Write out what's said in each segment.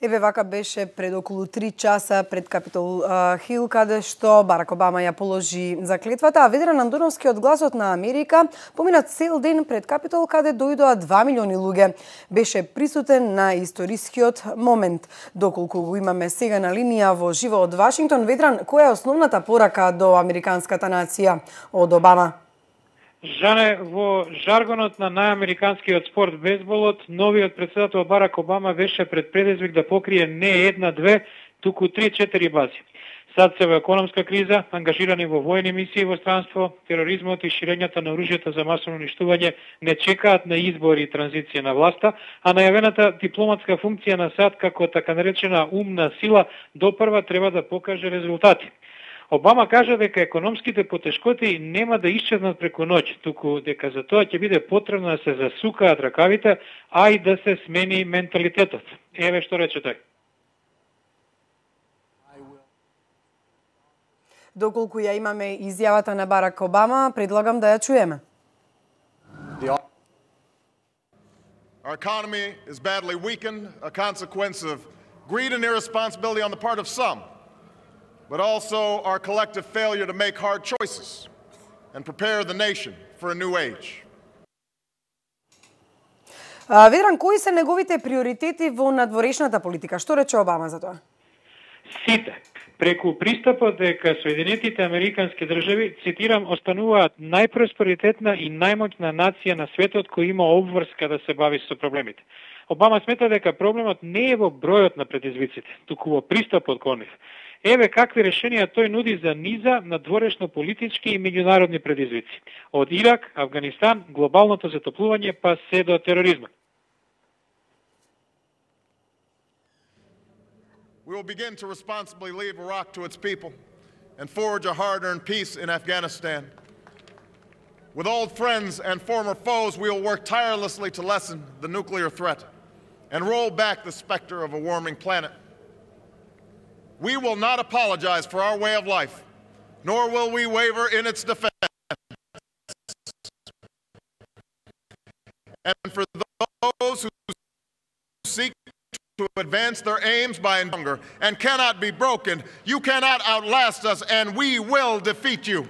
Еве вака беше пред околу 3 часа пред Капитол Хил, каде што Барак Обама ја положи заклетвата, а Ведран Андоновски од Гласот на Америка помина цел ден пред Капитол, каде дојдоа 2 милиони луѓе. Беше присутен на историскиот момент. Доколку го имаме сега на линија во живо од Вашингтон, Ведран, која е основната порака до американската нација од Обама? Жане, во жаргонот на најамериканскиот спорт бейсболот, новиот председател Барак Обама беше пред предизвик да покрие не една, две, туку 3-4 бази. Сад се во економска криза, ангажирани во војни мисии во странство, тероризмот и ширењето на оружјето за масовно уништување не чекаат на избори и транзиција на власта, а најавената дипломатска функција на САД како така наречена умна сила допрва треба да покаже резултати. Обама кажа дека економските потешкоти нема да исчезнат преку ноќ, туку дека за тоа ќе биде потребно да се засукаат ракавите, а и да се смени менталитетот. Еве што рече тој. Доколку ја имаме изјавата на Барак Обама, предлагам да ја чуеме. Our economy is badly weakened, a consequence of greed and irresponsibility on the part of some, but also our collective failure to make hard choices and prepare the nation for a new age. Ведран, кои се неговите приоритети во надворешната политика? Што рече Обама за тоа? Сите, преку пристапот дека Соединетите Американски држави, цитирам, остануваат најпросперитетна и најмоќна нација на светот која има обврска да се бави со проблемите. Обама смета дека проблемот не е во бројот на предизвиците, туку во пристапот кон нив. Еве какви решенија тој нуди за низа надворешно политички и меѓународни предизвици. Од Ирак, Афганистан, глобалното затоплување па се до тероризмот. We will begin to responsibly leave Iraq to its people and forge a hard-earned peace in Afghanistan. With old friends and former foes, we will work tirelessly to lessen the nuclear threat and roll back the specter of a warming planet. We will not apologize for our way of life, nor will we waver in its defense. And for those who seek to advance their aims by hunger and cannot be broken, you cannot outlast us, and we will defeat you.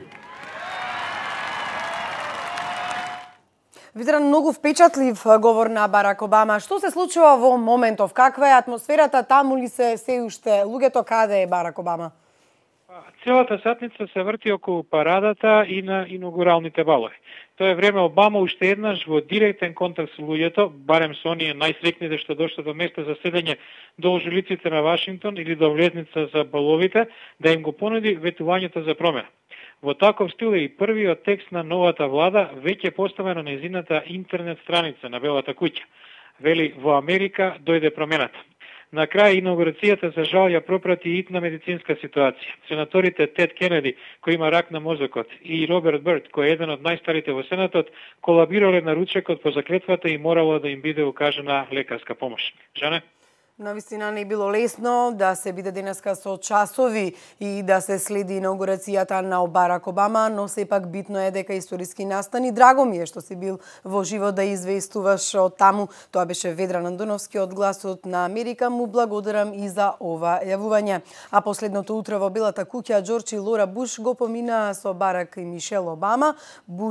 Ведран, многу впечатлив говор на Барак Обама. Што се случува во моментов? Каква е атмосферата? Таму ли се уште луѓето? Каде е Барак Обама? Целата сатница се врти околу парадата и на инаугуралните балови. Тоа е време Обама уште еднаш во директен контакт со луѓето, барем со оние најсрекните што дошле до место за седење долж улиците на Вашингтон или до влезница за баловите, да им го понуди ветувањето за промена. Во таков стил е и првиот текст на новата влада, веќе поставен на незината интернет страница на Белата куќа. Вели, во Америка дојде промената. На крај инаугурацијата за жал ја пропрати итна медицинска ситуација. Сенаторите Тед Кенеди, кој има рак на мозокот, и Роберт Бърд, кој е еден од најстарите во Сенатот, колабирале на ручекот по заклетвата и морало да им биде укажана лекарска помош. Жане? Навистина не било лесно да се биде денеска со часови и да се следи инаугурацијата на Барак Обама, но сепак битно е дека историски настани. Драго ми е што си бил во живо да известуваш од таму. Тоа беше Ведран Андоновски од Гласот на Америка. Му благодарам и за ова јавување. А последното утро во Белата куќа Џорџ и Лора Буш го поминаа со Барак и Мишел Обама. Буш